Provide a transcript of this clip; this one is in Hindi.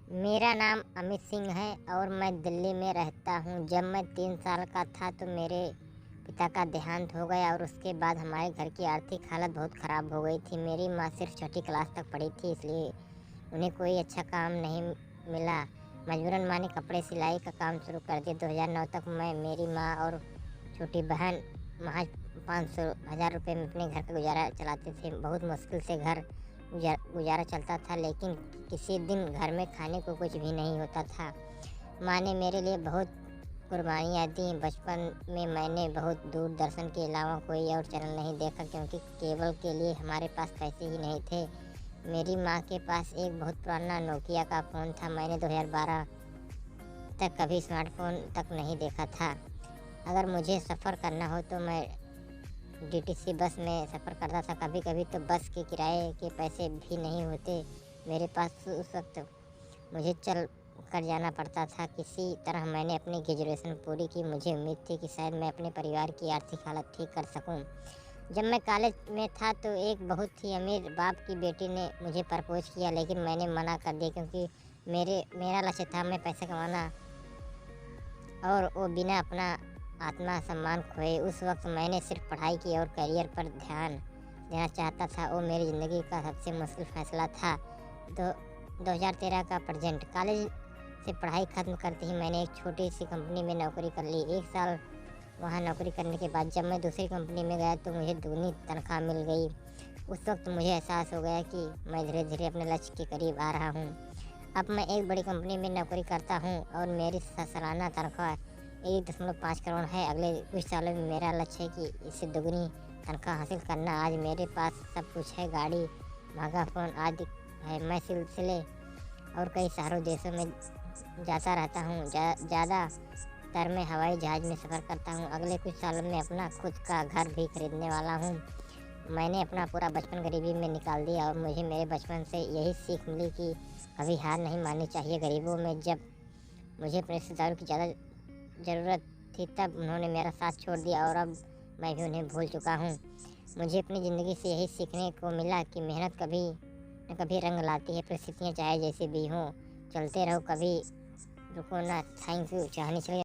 मेरा नाम अमित सिंह है और मैं दिल्ली में रहता हूँ। जब मैं 3 साल का था तो मेरे पिता का देहांत हो गया और उसके बाद हमारे घर की आर्थिक हालत बहुत ख़राब हो गई थी। मेरी माँ सिर्फ छठी क्लास तक पढ़ी थी, इसलिए उन्हें कोई अच्छा काम नहीं मिला। मजबूरन माँ ने कपड़े सिलाई का काम शुरू कर दिया। 2009 तक मैं, मेरी माँ और छोटी बहन महज 500-1000 रुपये में अपने घर का गुजारा चलाते थे। बहुत मुश्किल से घर गुजारा चलता था, लेकिन किसी दिन घर में खाने को कुछ भी नहीं होता था। माँ ने मेरे लिए बहुत कुर्बानियाँ दी। बचपन में मैंने बहुत दूरदर्शन के अलावा कोई और चैनल नहीं देखा, क्योंकि केबल के लिए हमारे पास पैसे ही नहीं थे। मेरी माँ के पास एक बहुत पुराना नोकिया का फ़ोन था। मैंने 2012 तक कभी स्मार्टफोन तक नहीं देखा था। अगर मुझे सफ़र करना हो तो मैं डीटीसी बस में सफ़र करता था। कभी कभी तो बस के किराए के पैसे भी नहीं होते मेरे पास। उस वक्त मुझे चल कर जाना पड़ता था। किसी तरह मैंने अपनी ग्रेजुएशन पूरी की। मुझे उम्मीद थी कि शायद मैं अपने परिवार की आर्थिक हालत ठीक कर सकूं। जब मैं कॉलेज में था तो एक बहुत ही अमीर बाप की बेटी ने मुझे प्रपोज किया, लेकिन मैंने मना कर दिया, क्योंकि मेरा लक्ष्य था मैं पैसा कमाना, और वो बिना अपना आत्मा सम्मान खोए। उस वक्त मैंने सिर्फ पढ़ाई की और करियर पर ध्यान देना चाहता था। वो मेरी ज़िंदगी का सबसे मुश्किल फ़ैसला था। 2013 का प्रेजेंट। कॉलेज से पढ़ाई ख़त्म करते ही मैंने एक छोटी सी कंपनी में नौकरी कर ली। 1 साल वहाँ नौकरी करने के बाद जब मैं दूसरी कंपनी में गया तो मुझे दुगनी तनख्वाह मिल गई। उस वक्त मुझे एहसास हो गया कि मैं धीरे धीरे अपने लक्ष्य के करीब आ रहा हूँ। अब मैं एक बड़ी कंपनी में नौकरी करता हूँ और मेरी सालाना तनख्वाह 1.5 करोड़ है। अगले कुछ सालों में मेरा लक्ष्य है कि इससे दुगनी तनख्वाह हासिल करना। आज मेरे पास सब कुछ है, गाड़ी, महंगा फ़ोन आदि है। मैं सिलसिले और कई शहरों देशों में जाता रहता हूँ। ज़्यादातर मैं हवाई जहाज़ में सफ़र करता हूँ। अगले कुछ सालों में अपना खुद का घर भी खरीदने वाला हूँ। मैंने अपना पूरा बचपन गरीबी में निकाल दिया और मुझे मेरे बचपन से यही सीख मिली कि कभी हार नहीं माननी चाहिए। गरीबों में जब मुझे अपने रिश्तेदारों की ज़्यादा ज़रूरत थी तब उन्होंने मेरा साथ छोड़ दिया, और अब मैं भी उन्हें भूल चुका हूँ। मुझे अपनी ज़िंदगी से यही सीखने को मिला कि मेहनत कभी न कभी रंग लाती है। परिस्थितियाँ चाहे जैसी भी हों, चलते रहो, कभी रुको ना। Thank you. चाहनी चाहिए।